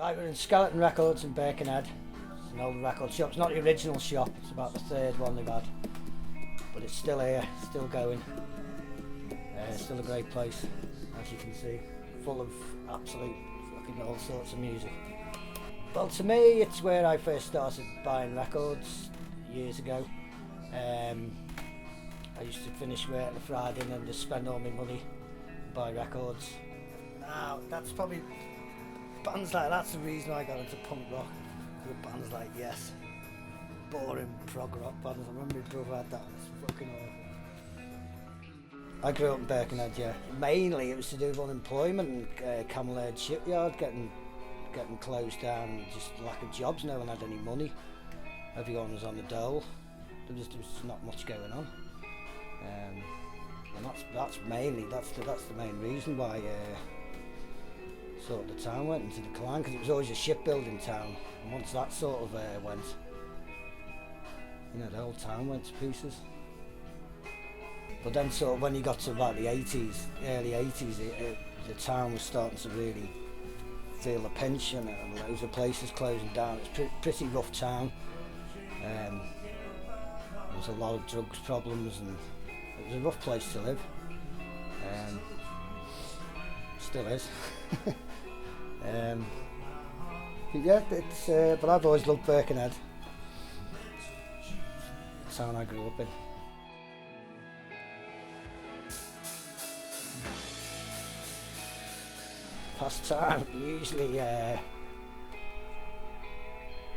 Right, we're in Skeleton Records in Birkenhead. It's an old record shop. It's not the original shop, it's about the third one they've had. But it's still here, still going. Still a great place, as you can see. Full of absolute fucking all sorts of music. Well, to me, it's where I first started buying records years ago. I used to finish work on a Friday and then just spend all my money and buy records. Now, that's probably bands like that's the reason I got into punk rock. With bands like Yes, boring prog rock bands. I remember my brother had that. It's fucking awful. I grew up in Birkenhead, yeah. Mainly it was to do with unemployment and Camel Head shipyard getting closed down, and just lack of jobs. No one had any money. Everyone was on the dole. There was not much going on. And that's the main reason why sort of the town went into decline, because it was always a shipbuilding town, and once that sort of went, the whole town went to pieces. But then sort of when you got to about the 80s, early 80s, the town was starting to really feel the pinch, and loads of places closing down. It was pretty rough town. There was a lot of drugs problems, and it was a rough place to live. Still is. Yeah, but I've always loved Birkenhead. The town I grew up in. Pastime, usually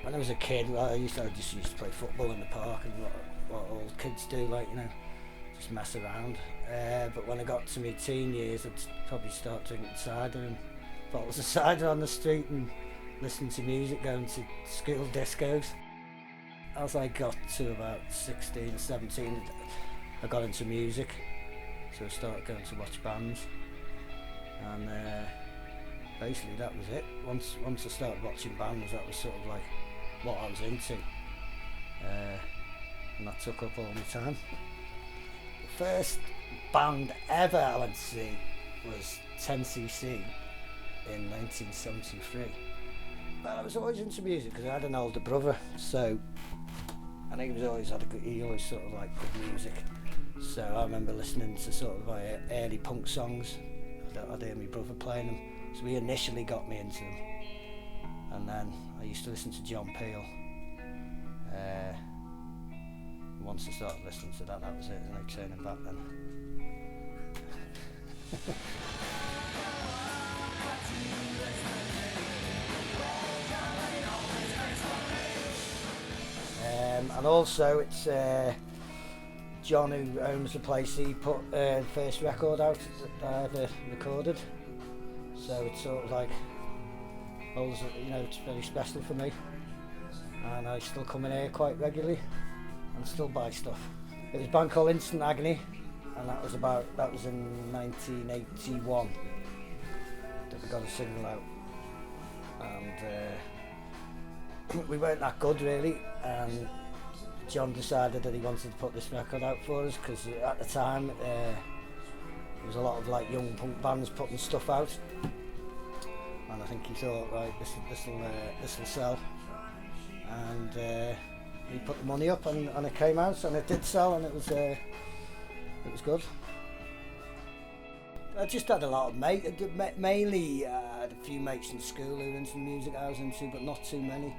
when I was a kid, I just used to play football in the park, and what all kids do, just mess around. But when I got to my teen years, I'd probably start drinking cider and bottles of cider on the street and listening to music, going to school discos. As I got to about 16 or 17, I got into music, so I started going to watch bands, and basically that was it. Once I started watching bands, that was sort of like what I was into, and that took up all my time. The first band ever I went to see was 10cc in 1973. Well, I was always into music because I had an older brother, so I think he always sort of liked good music. So I remember listening to sort of my early punk songs. I'd hear my brother playing them. So he initially got me into them, and then I used to listen to John Peel. Once I started listening to that was it, and no turning back then. And also it's John, who owns the place, he put the first record out that I ever recorded. So it's sort of like, it's very special for me, and I still come in here quite regularly and still buy stuff. It was a band called Instant Agony, and that was in 1981 that we got a single out, and we weren't that good really, and John decided that he wanted to put this record out for us, because at the time there was a lot of young punk bands putting stuff out, and I think he thought, right, this will sell, and he put the money up, and it came out, and it did sell, and it was good. I just had a lot of mates, mainly I had a few mates in school who were into the music I was into, but not too many.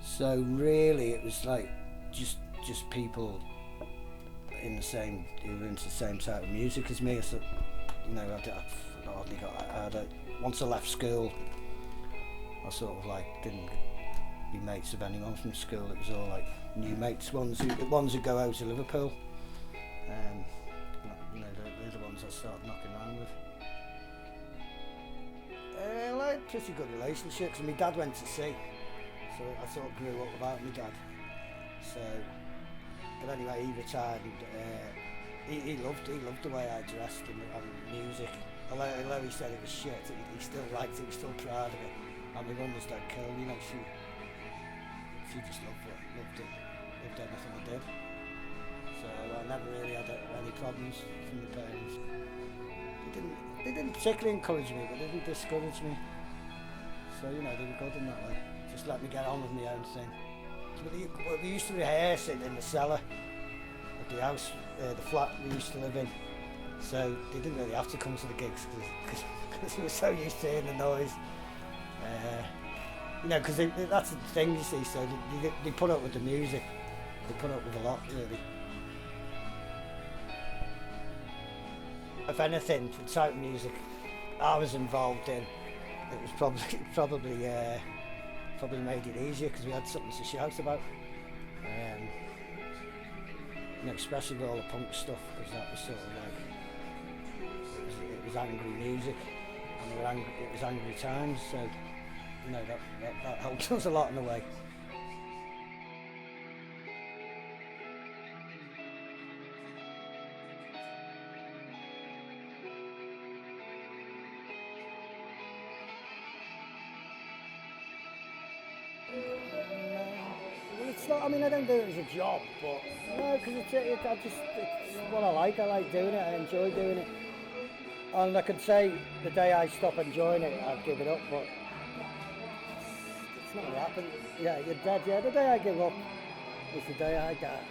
So really it was just people who were into the same type of music as me. So, once I left school, I sort of didn't be mates of anyone from school. It was all new mates, ones who go out to Liverpool. They're the ones I started knocking around with. I had pretty good relationships, and my dad went to sea, so I sort of grew up without my dad. So, but anyway, he retired, and he loved the way I dressed and music. Although he said it was shit, he still liked it, he was still proud of it. And my mum was dead cool, she just loved everything I did. So I never really had any problems from the parents. They didn't particularly encourage me, but they didn't discourage me. So, you know, they were good in that way. Just let me get on with my own thing. But we used to rehearse it in the cellar of the house, the flat we used to live in. So they didn't really have to come to the gigs because we were so used to hearing the noise. You know, because that's the thing, you see, so they put up with the music. They put up with a lot, really. If anything, the type of music I was involved in, it was probably made it easier because we had something to shout about. You know, especially with all the punk stuff, because that was sort of like, it was angry music, and it was angry times, so, you know, that helped us a lot in a way. Well, it's not, I mean, I don't do it as a job, but no, because it's what I like doing it, I enjoy doing it. And I could say the day I stop enjoying it, I'd give it up, but it's not going to happen. Yeah, you're dead, yeah, the day I give up is the day I die.